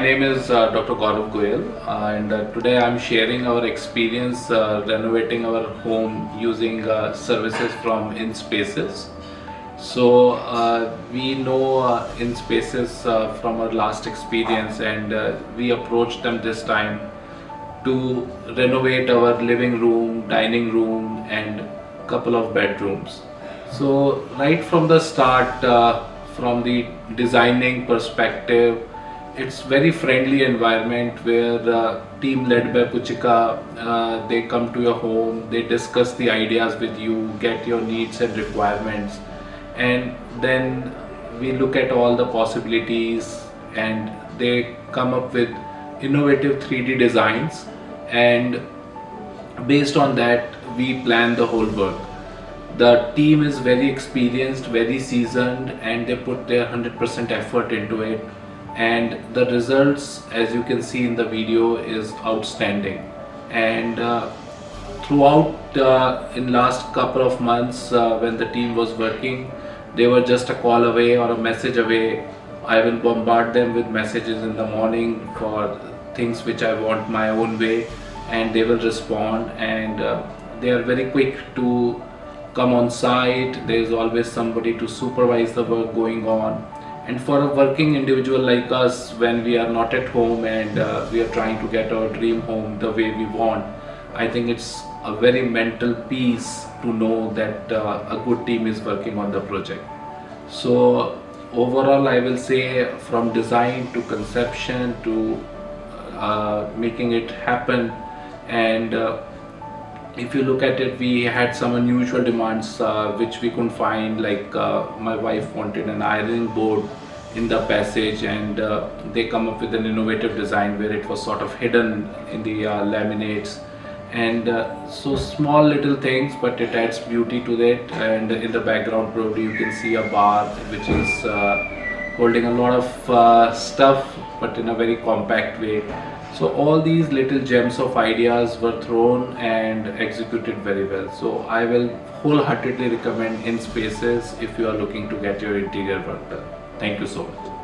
name is Dr. Gaurav and today I'm sharing our experience renovating our home using services from InSpaces. We know InSpaces from our last experience, and we approached them this time to renovate our living room, dining room, and couple of bedrooms. So right from the start, from the designing perspective, it's very friendly environment where team led by Puchika, they come to your home, they discuss the ideas with you, get your needs and requirements, and then we look at all the possibilities, and they come up with innovative 3D designs, and based on that we plan the whole work. The team is very experienced, very seasoned, and they put their 100% effort into it, and the results, as you can see in the video, is outstanding. And throughout in last couple of months, when the team was working, they were just a call away or a message away. I will bombard them with messages in the morning for things which I want my own way, and they will respond, and they are very quick to come on site. There is always somebody to supervise the work going on. And for a working individual like us, when we are not at home and we are trying to get our dream home the way we want, I think it's a very mental peace to know that a good team is working on the project. So overall, I will say, from design to conception to making it happen, and if you look at it, we had some unusual demands which we couldn't find, like my wife wanted an ironing board in the passage, and they come up with an innovative design where it was sort of hidden in the laminates, and so small little things, but it adds beauty to it. And in the background probably you can see a bar which is holding a lot of stuff, but in a very compact way. So all these little gems of ideas were thrown and executed very well. So I will wholeheartedly recommend InSpaces if you are looking to get your interior work done. Thank you so much.